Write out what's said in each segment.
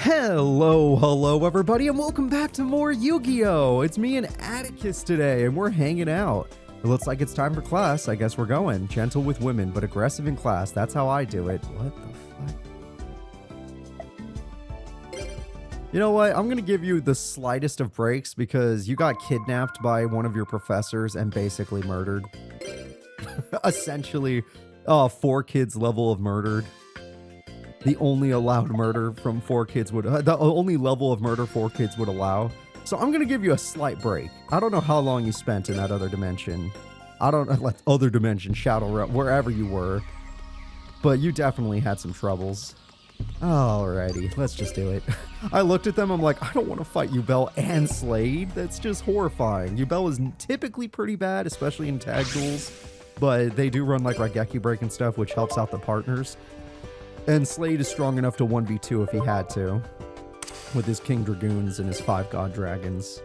Hello everybody, and welcome back to more Yu-Gi-Oh! It's me and Atticus today, and we're hanging out. It looks like it's time for class. I guess we're going. Gentle with women, but aggressive in class. That's how I do it. What the fuck? You know what? I'm going to give you the slightest of breaks because you got kidnapped by one of your professors and basically murdered. Essentially, 4 kids level of murdered. The only allowed murder from 4 kids would, the only level of murder 4 kids would allow. So I'm going to give you a slight break. I don't know how long you spent in that other dimension. I don't know, other dimension, Shadow Realm, wherever you were. But you definitely had some troubles. Alrighty, let's just do it. I looked at them, I'm like, I don't want to fight Yubel and Slade. That's just horrifying. Yubel is typically pretty bad, especially in tag duels. But they do run like Raigeki Break and stuff, which helps out the partners. And Slade is strong enough to 1v2 if he had to, with his King Dragoons and his 5 God Dragons.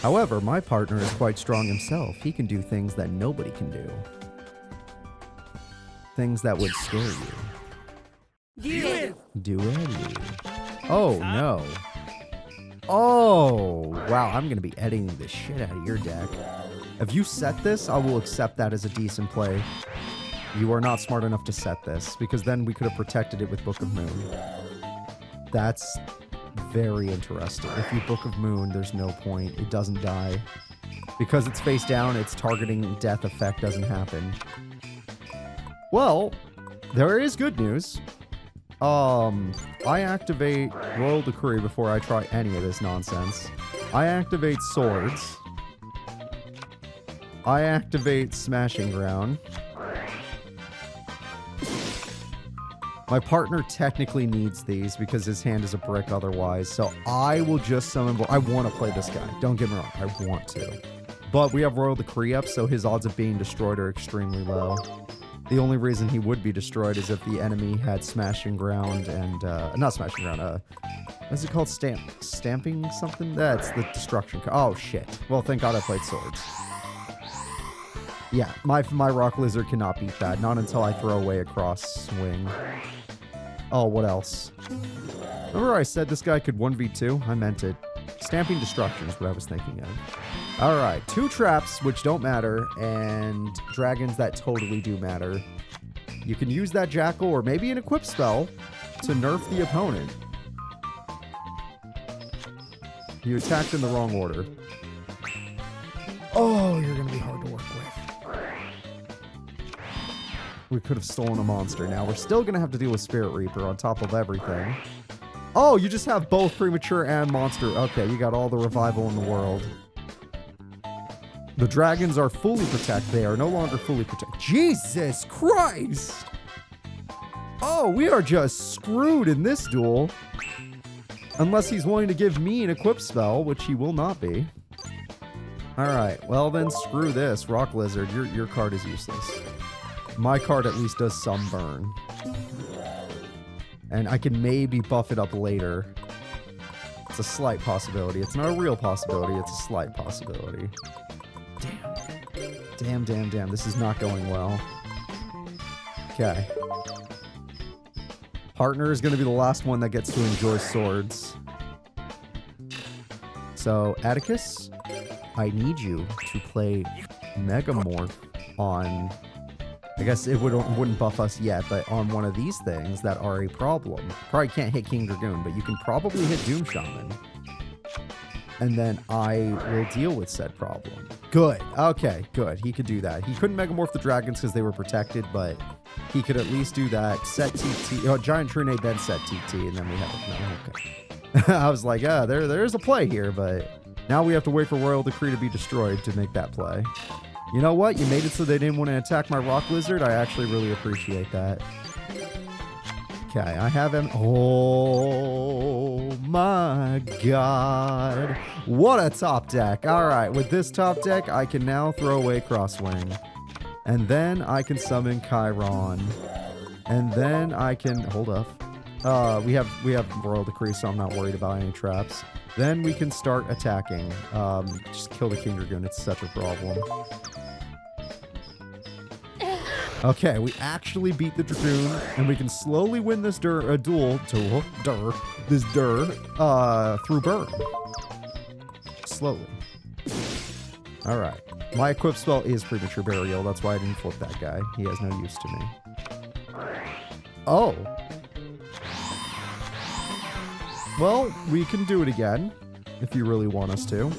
However, my partner is quite strong himself. He can do things that nobody can do. Things that would scare you. Duel. Oh, no. Oh, wow, I'm going to be editing the shit out of your deck. If you set this, I will accept that as a decent play. You are not smart enough to set this, because then we could have protected it with Book of Moon. That's very interesting. If you Book of Moon, there's no point. It doesn't die. Because it's face down, its targeting death effect doesn't happen. Well, there is good news. I activate Royal Decree before I try any of this nonsense. I activate Swords. I activate Smashing Ground. My partner technically needs these because his hand is a brick otherwise, so I will just summon... I want to play this guy. Don't get me wrong. I want to. But we have Royal Decree up, so his odds of being destroyed are extremely low. The only reason he would be destroyed is if the enemy had Smashing Ground and... not Smashing Ground, what's it called? Stamping something? That's the Destruction. Oh, shit. Well, thank God I played Swords. Yeah, my Rock Lizard cannot beat that. Not until I throw away a cross swing. Oh, what else? Remember I said this guy could 1v2? I meant it. Stamping Destruction is what I was thinking of. Alright, 2 traps, which don't matter, and dragons that totally do matter. You can use that Jackal, or maybe an equip spell, to nerf the opponent. You attacked in the wrong order. Oh, you're going to be hard to work with. We could have stolen a monster. Now, we're still going to have to deal with Spirit Reaper on top of everything. Oh, you just have both Premature and Monster. Okay, you got all the revival in the world. The dragons are fully protected. They are no longer fully protected. Jesus Christ! Oh, we are just screwed in this duel. Unless he's willing to give me an equip spell, which he will not be. Alright, well then screw this. Rock Lizard, your card is useless. My card at least does some burn. And I can maybe buff it up later. It's a slight possibility. It's not a real possibility, it's a slight possibility. Damn. This is not going well. Okay. Partner is going to be the last one that gets to enjoy Swords. So, Atticus, I need you to play Megamorph on... I guess it wouldn't buff us yet, but on one of these things that are a problem. Probably can't hit King Dragoon, but you can probably hit Doom Shaman. And then I will deal with said problem. Good. Okay, good. He could do that. He couldn't Megamorph the dragons because they were protected, but he could at least do that. Set TT. Oh, Giant Trune, then set TT, and then we have it. No, okay. I was like, yeah, there's a play here, but now we have to wait for Royal Decree to be destroyed to make that play. You know what? You made it so they didn't want to attack my Rock Lizard. I actually really appreciate that. Okay, I have him. Oh my God. What a top deck. All right, with this top deck, I can now throw away Crosswing. And then I can summon Chiron. And then I can... Hold up. We have Royal Decree, so I'm not worried about any traps. Then we can start attacking. Just kill the King Dragoon. It's such a problem. Okay, we actually beat the Dragoon, and we can slowly win this duel through burn. Slowly. All right. My equip spell is Premature Burial. That's why I didn't flip that guy. He has no use to me. Oh. Well, we can do it again, if you really want us to.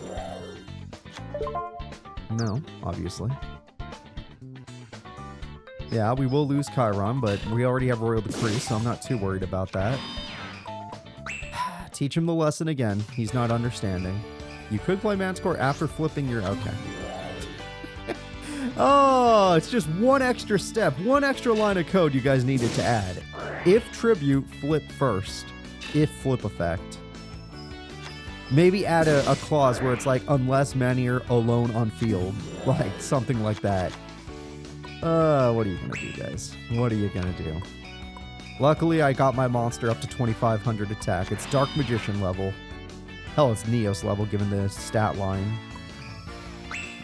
No, obviously. Yeah, we will lose Chiron, but we already have Royal Decree, so I'm not too worried about that. Teach him the lesson again. He's not understanding. You could play Manticore after flipping your... Okay. Oh, it's just one extra step, one extra line of code you guys needed to add. If Tribute, flip first. If flip effect. Maybe add a clause where it's like, unless Manir alone on field. Like, something like that. What are you gonna do, guys? What are you gonna do? Luckily, I got my monster up to 2500 attack. It's Dark Magician level. Hell, it's Neos level, given the stat line.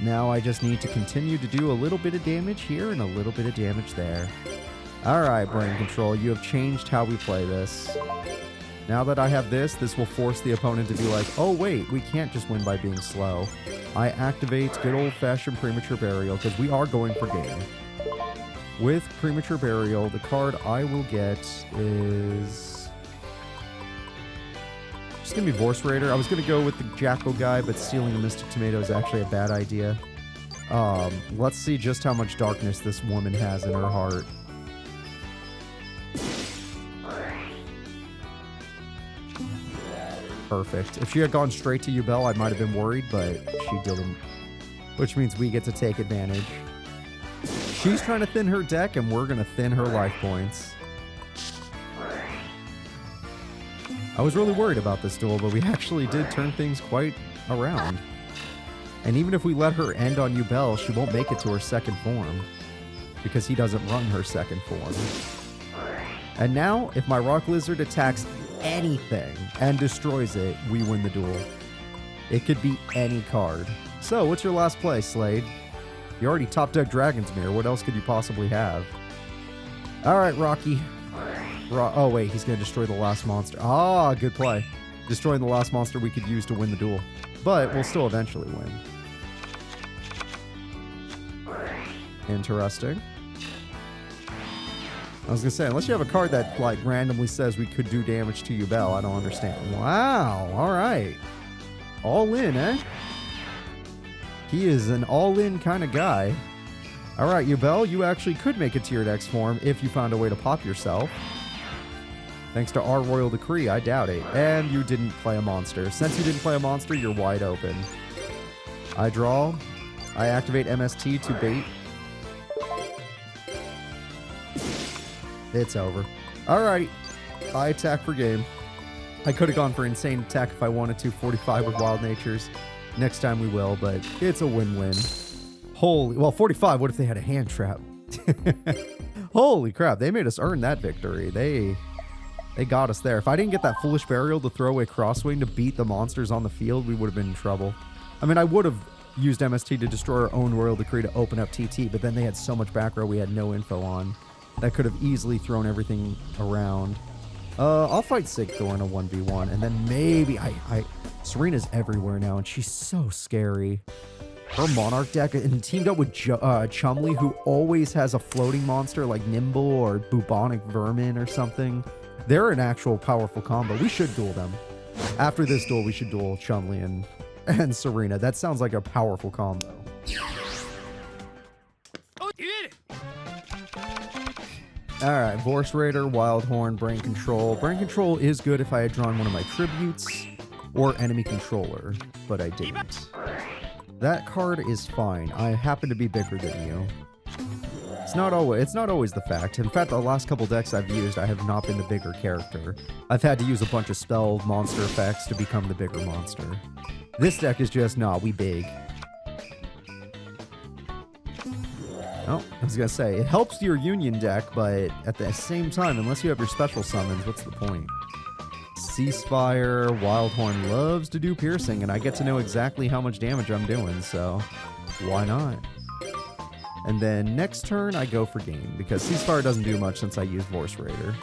Now I just need to continue to do a little bit of damage here and a little bit of damage there. Alright, Brain Control, you have changed how we play this. Now that I have this will force the opponent to be like, oh wait, we can't just win by being slow. I activate good old-fashioned Premature Burial, because we are going for game. With Premature Burial, the card I will get is... It's going to be Vorse Raider. I was going to go with the Jackal guy, but stealing a Mystic Tomato is actually a bad idea. Let's see just how much darkness this woman has in her heart. Perfect. If she had gone straight to Yubel, I might have been worried, but she didn't. Which means we get to take advantage. She's trying to thin her deck, and we're going to thin her life points. I was really worried about this duel, but we actually did turn things quite around. And even if we let her end on Yubel, she won't make it to her second form. Because he doesn't run her second form. And now, if my Rock Lizard attacks anything and destroys it, we win the duel. It could be any card. So, what's your last play, Slade? You already top deck Dragon's Mirror. What else could you possibly have? Alright, Rocky. Oh, wait. He's going to destroy the last monster. Ah, good play. Destroying the last monster we could use to win the duel. But we'll still eventually win. Interesting. I was going to say, unless you have a card that, like, randomly says we could do damage to Yubel, I don't understand. Wow. All right. All in, eh? He is an all-in kind of guy. All right, Yubel, you actually could make it to your next form if you found a way to pop yourself. Thanks to our Royal Decree, I doubt it. And you didn't play a monster. Since you didn't play a monster, you're wide open. I draw. I activate MST to bait. It's over. Alrighty. I attack for game. I could have gone for insane attack if I wanted to. 45 with Wild Natures. Next time we will, but it's a win-win. Holy... Well, 45. What if they had a hand trap? Holy crap. They made us earn that victory. They got us there. If I didn't get that Foolish Burial to throw away Crosswing to beat the monsters on the field, we would have been in trouble. I mean, I would have used MST to destroy our own Royal Decree to open up TT, but then they had so much back row we had no info on. That could have easily thrown everything around. I'll fight Sigthor in a 1v1, and then maybe Serena's everywhere now, and she's so scary. Her Monarch deck, and teamed up with Chumley, who always has a floating monster like Nimble or Bubonic Vermin or something. They're an actual powerful combo. We should duel them. After this duel, we should duel Chumley and Serena. That sounds like a powerful combo. Alright, Vorse Raider, Wildhorn, Brain Control. Brain Control is good if I had drawn one of my Tributes or Enemy Controller, but I didn't. That card is fine. I happen to be bigger than you. It's not always the fact. In fact, the last couple decks I've used, I have not been the bigger character. I've had to use a bunch of spell monster effects to become the bigger monster. This deck is just, nah, we big. Oh, I was gonna say, it helps your Union deck, but at the same time, unless you have your special summons, what's the point? Ceasefire, Wildhorn loves to do piercing, and I get to know exactly how much damage I'm doing, so why not? And then next turn, I go for game, because Ceasefire doesn't do much since I use Voice Raider.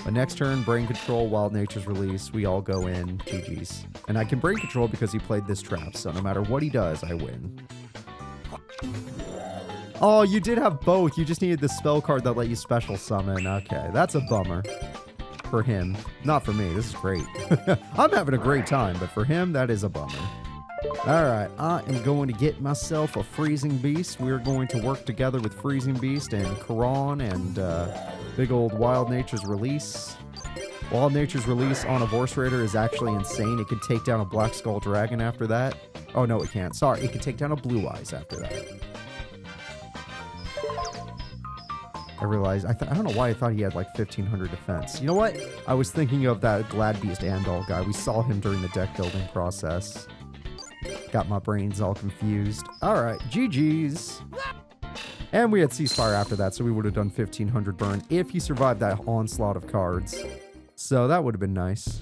But next turn, Brain Control, Wild Nature's Release, we all go in, GG's. And I can Brain Control because he played this trap, so no matter what he does, I win. Oh, you did have both. You just needed the spell card that let you special summon. Okay, that's a bummer. For him. Not for me. This is great. I'm having a great time, but for him, that is a bummer. Alright, I am going to get myself a Freezing Beast. We're going to work together with Freezing Beast and Karan and big old Wild Nature's Release. Wild Nature's Release on a Voice Raider is actually insane. It can take down a Black Skull Dragon after that. Oh, no, it can't. Sorry, it can take down a Blue Eyes after that. I realized, I don't know why I thought he had like 1500 defense. You know what? I was thinking of that Glad Beast Andal guy. We saw him during the deck building process. Got my brains all confused. Alright, GG's. And we had Ceasefire after that, so we would have done 1500 burn if he survived that onslaught of cards. So that would have been nice.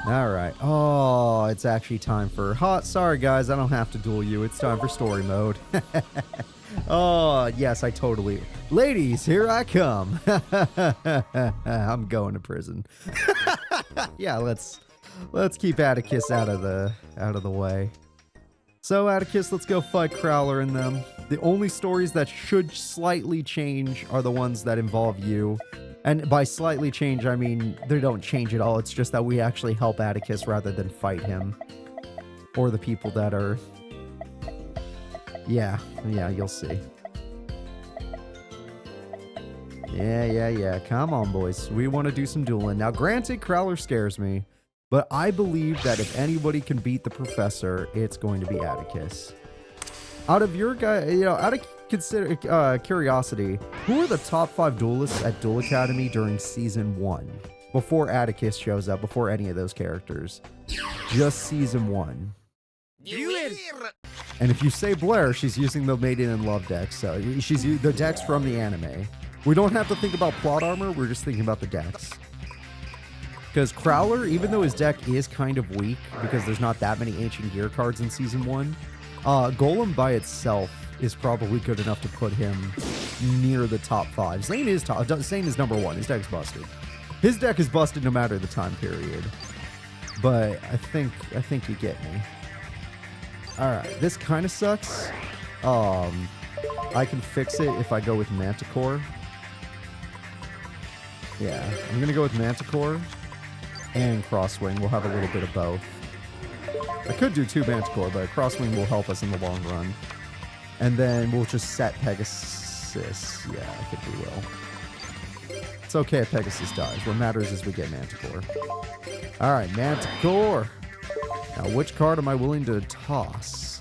Alright. Oh, it's actually time for... Sorry guys, I don't have to duel you. It's time for story mode. Oh, yes, I totally... Ladies, here I come. I'm going to prison. Yeah, let's keep Atticus out of the way. So, Atticus, let's go fight Crowler and them. The only stories that should slightly change are the ones that involve you. And by slightly change, I mean they don't change at all. It's just that we actually help Atticus rather than fight him. Or the people that are... Yeah, you'll see. Yeah. Come on, boys. We want to do some dueling. Now, granted, Crowler scares me, but I believe that if anybody can beat the Professor, it's going to be Atticus. Out of your guy, out of curiosity, who are the top 5 duelists at Duel Academy during Season 1? Before Atticus shows up, before any of those characters. Just Season 1. And if you say Blair, she's using the Maiden in Love deck, so she's the decks from the anime. We don't have to think about plot armor, we're just thinking about the decks. Because Crowler, even though his deck is kind of weak, because there's not that many Ancient Gear cards in Season 1, Golem by itself is probably good enough to put him near the top 5. Zane is number 1, his deck's busted. His deck is busted no matter the time period. But I think you get me. Alright, this kind of sucks. I can fix it if I go with Manticore. Yeah, I'm going to go with Manticore and Crosswing. We'll have a little bit of both. I could do 2 Manticore, but Crosswing will help us in the long run. And then we'll just set Pegasus. Yeah, I think we will. It's okay if Pegasus dies. What matters is we get Manticore. Alright, Manticore! Now, which card am I willing to toss?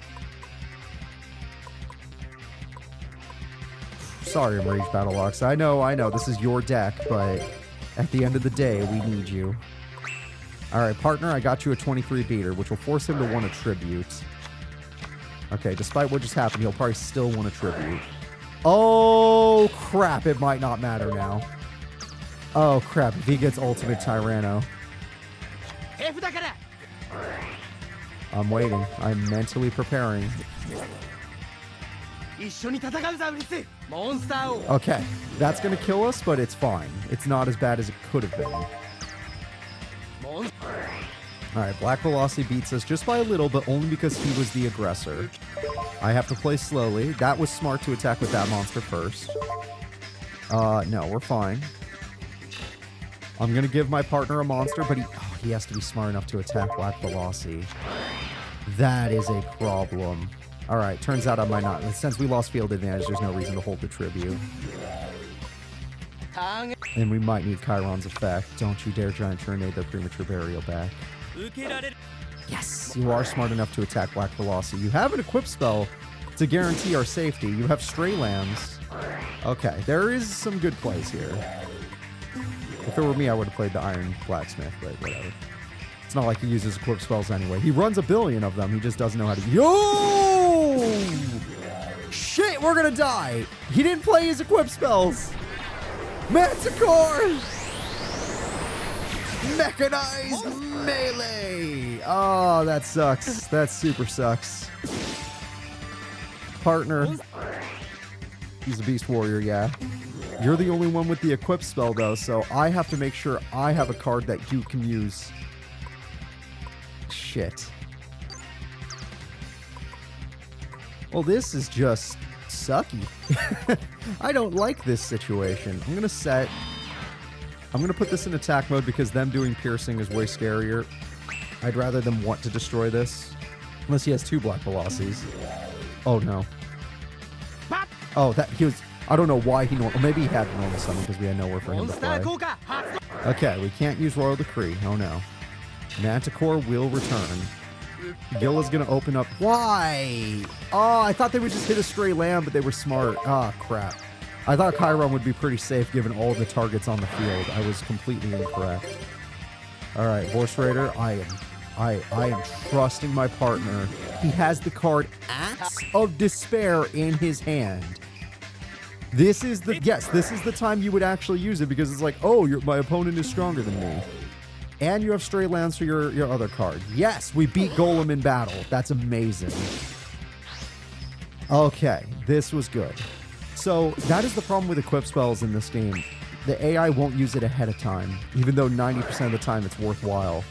Sorry, Enraged Battlelocks. I know, this is your deck, but at the end of the day, we need you. Alright, partner, I got you a 23 beater, which will force him to want a tribute. Okay, despite what just happened, he'll probably still want a tribute. Oh, crap, it might not matter now. Oh, crap, if he gets Ultimate Tyranno. I'm waiting. I'm mentally preparing. Okay, that's gonna kill us, but it's fine. It's not as bad as it could have been. Alright, Black Velocity beats us just by a little, but only because he was the aggressor. I have to play slowly. That was smart to attack with that monster first. No, we're fine. I'm gonna give my partner a monster, but he has to be smart enough to attack Black Velocity. That is a problem. Alright, turns out I might not. Since we lost field advantage, there's no reason to hold the tribute. And we might need Chiron's effect. Don't you dare Giant Tornado their premature burial back. Yes! You are smart enough to attack Black Velocity. You have an equip spell to guarantee our safety. You have Stray Lambs. Okay, there is some good plays here. If it were me, I would have played the Iron Blacksmith, but whatever. It's not like he uses equip spells anyway. He runs a billion of them. He just doesn't know how to... Yo! Shit, we're gonna die! He didn't play his equip spells! Manticore! Mechanized melee! Oh, that sucks. That super sucks. partner. He's a beast warrior, yeah. You're the only one with the equip spell, though, so I have to make sure I have a card that you can use. Shit. Well, this is just sucky. I don't like this situation. I'm going to put this in attack mode because them doing piercing is way scarier. I'd rather them want to destroy this. Unless he has 2 black velocities. Oh, no. Oh, that he was... I don't know why he... Maybe he had normal summon because we had nowhere for him to play. Okay, we can't use Royal Decree. Oh, no. Manticore will return. Gilla's going to open up... Why? Oh, I thought they would just hit a stray lamb, but they were smart. Ah, crap. I thought Chiron would be pretty safe given all the targets on the field. I was completely incorrect. All right, Horse Raider, I am trusting my partner. He has the card Axe of Despair in his hand. This is the time you would actually use it because it's like, oh, my opponent is stronger than me. And you have Stray Lands for your other card. Yes, we beat Golem in battle. That's amazing. Okay, this was good. So that is the problem with equip spells in this game. The AI won't use it ahead of time, even though 90% of the time it's worthwhile.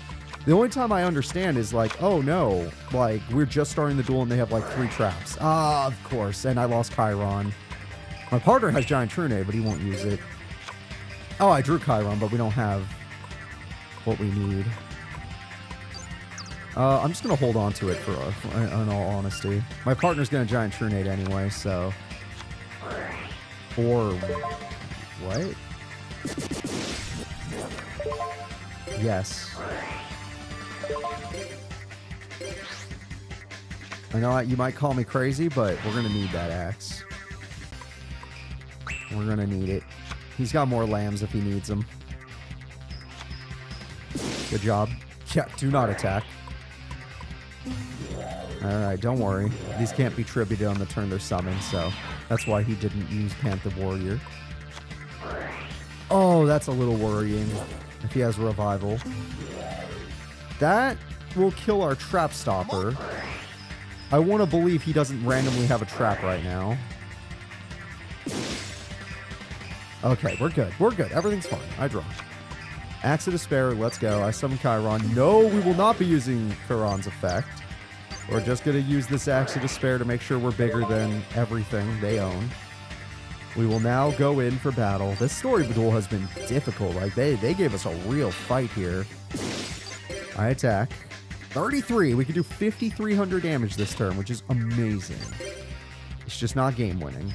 The only time I understand is like, oh no, like we're just starting the duel and they have like 3 traps. Ah, of course, and I lost Chiron. My partner has Giant Trune, but he won't use it. Oh, I drew Chiron, but we don't have what we need. I'm just going to hold on to it in all honesty. My partner's going to Giant Trunade anyway, so... Or... What? Yes. I know you might call me crazy, but we're going to need that axe. We're going to need it. He's got more lambs if he needs them. Good job. Yeah, do not attack. Alright, don't worry. These can't be tributed on the turn they're summoned, so that's why he didn't use Panther Warrior. Oh, that's a little worrying if he has Revival. That will kill our Trap Stopper. I want to believe he doesn't randomly have a trap right now. Okay, we're good. We're good. Everything's fine. I draw. Axe of Despair, let's go. I summon Chiron. No, we will not be using Chiron's effect. We're just going to use this Axe of Despair to make sure we're bigger than everything they own. We will now go in for battle. This story duel has been difficult. Like, they gave us a real fight here. I attack. 33. We can do 5,300 damage this turn, which is amazing. It's just not game winning.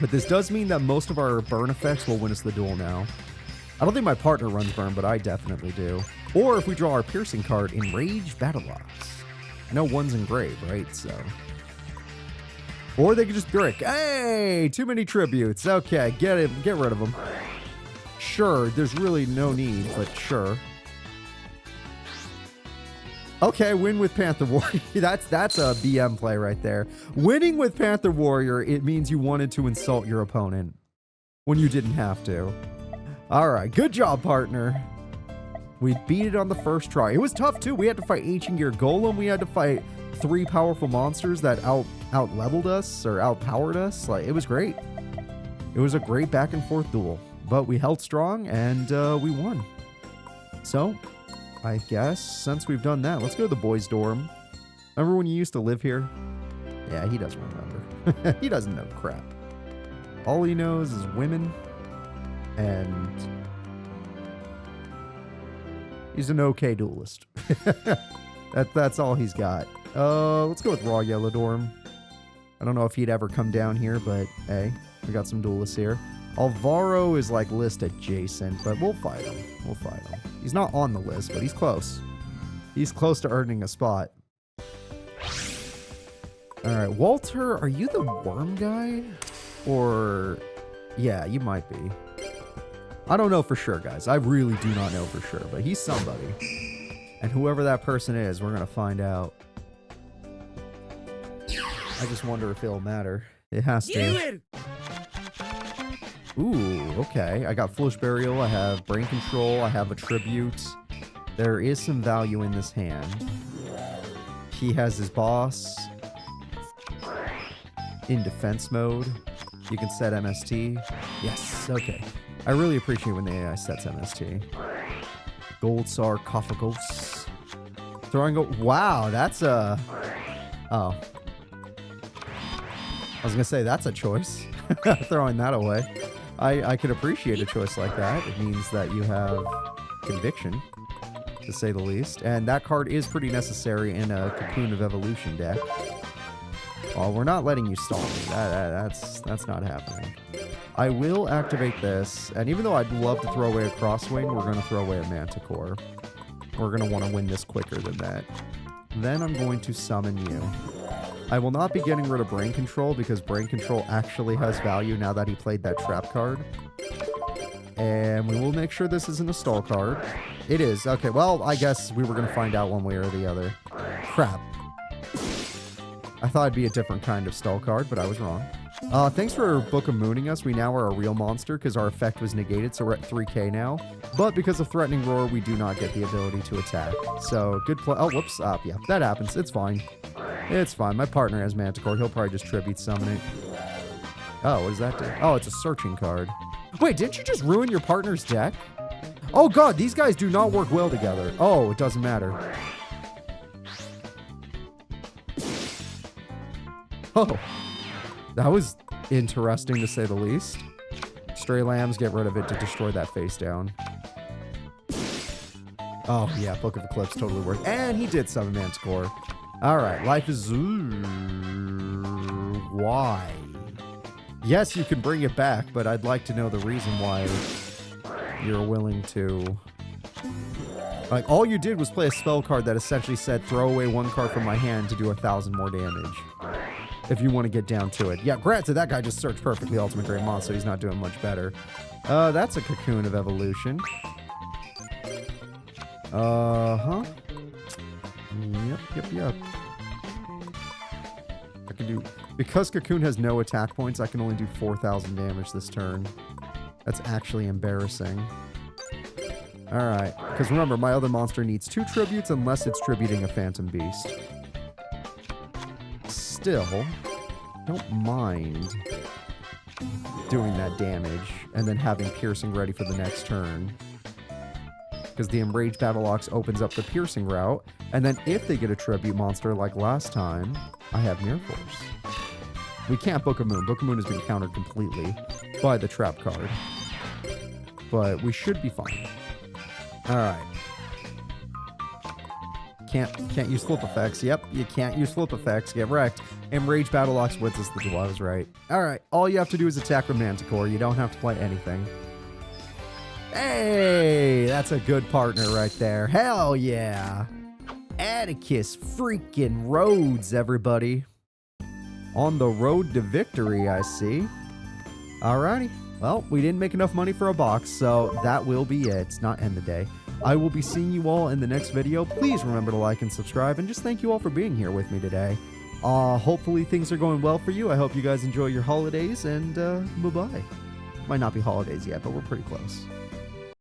But this does mean that most of our burn effects will win us the duel now. I don't think my partner runs burn, but I definitely do. Or if we draw our piercing card, Enrage Battle Ox. I know one's engraved, right? So. Or they could just brick. Hey, too many tributes. Okay, get rid of them. Sure, there's really no need, but sure. Okay, win with Panther Warrior. That's a BM play right there. Winning with Panther Warrior, it means you wanted to insult your opponent when you didn't have to. All right, good job, partner. We beat it on the first try. It was tough, too. We had to fight Ancient Gear Golem. We had to fight 3 powerful monsters that out-leveled us or outpowered us. Like, it was great. It was a great back-and-forth duel. But we held strong, and we won. So, I guess, since we've done that, let's go to the boys' dorm. Remember when you used to live here? Yeah, he doesn't remember. He doesn't know crap. All he knows is women, and he's an okay duelist. That's all he's got. Let's go with Raw Yellow Dorm. I don't know if he'd ever come down here, but hey, we got some duelists here. Alvaro is like list adjacent, but we'll fight him. We'll fight him. He's not on the list, but he's close. He's close to earning a spot. All right, Walter, are you the worm guy? Or, yeah, you might be. I don't know for sure, guys. I really do not know for sure, but he's somebody. And whoever that person is, we're going to find out. I just wonder if it'll matter. It has to. Ooh, okay. I got Foolish Burial, I have Brain Control, I have a Tribute. There is some value in this hand. He has his boss. in defense mode. You can set MST. Yes, okay. I really appreciate when the AI sets MST. Gold sarcophagus. Throwing go. Wow, that's a. Oh. I was gonna say that's a choice. Throwing that away. I could appreciate a choice like that. It means that you have conviction, to say the least. And that card is pretty necessary in a Cocoon of Evolution deck. Oh, we're not letting you stall me. That's not happening. I will activate this, and even though I'd love to throw away a Crosswing, we're going to throw away a Manticore. We're going to want to win this quicker than that. Then I'm going to summon you. I will not be getting rid of Brain Control because Brain Control actually has value now that he played that trap card. And we will make sure this isn't a stall card. It is. Okay, well, I guess we were going to find out one way or the other. Crap. I thought it'd be a different kind of stall card, but I was wrong. Thanks for Book of Mooning us. We now are a real monster because our effect was negated, so we're at 3k now. But because of Threatening Roar, we do not get the ability to attack. So, good play. Oh, whoops. Yeah, that happens. It's fine. It's fine. My partner has Manticore. He'll probably just Tribute Summon it. Oh, what does that do? Oh, it's a searching card. Wait, didn't you just ruin your partner's deck? Oh, God, these guys do not work well together. Oh, it doesn't matter. Oh, that was interesting to say the least. Stray Lambs, get rid of it to destroy that face down. Oh, yeah, Book of Eclipse totally worked. And he did summon Manticore. All right, life is... why? Yes, you can bring it back, but I'd like to know the reason why you're willing to... Like, all you did was play a spell card that essentially said, throw away one card from my hand to do 1,000 more damage. If you want to get down to it. Yeah, granted, that guy just searched perfectly Ultimate Great Monster, so he's not doing much better. That's a Cocoon of Evolution. Uh-huh. Yep. I can do... Because Cocoon has no attack points, I can only do 4,000 damage this turn. That's actually embarrassing. Alright. Because remember, my other monster needs 2 tributes unless it's tributing a Phantom Beast. Still, don't mind doing that damage and then having Piercing ready for the next turn. Because the Enraged Battle Ox opens up the Piercing route, and then if they get a tribute monster like last time, I have Mirror Force. We can't Book of Moon. Book of Moon has been countered completely by the trap card. But we should be fine. Alright. Can't use flip effects. Yep, you can't use flip effects. Get wrecked. Enraged Battle Ox wins us the duel. I was right. Alright, all you have to do is attack with Manticore. You don't have to play anything. Hey, that's a good partner right there. Hell yeah. Atticus freaking Rhodes, everybody. On the road to victory, I see. Alrighty. Well, we didn't make enough money for a box, so that will be it. It's not end the day. I will be seeing you all in the next video. Please remember to like and subscribe, and just thank you all for being here with me today. Hopefully things are going well for you. I hope you guys enjoy your holidays, and bye-bye. Might not be holidays yet, but we're pretty close.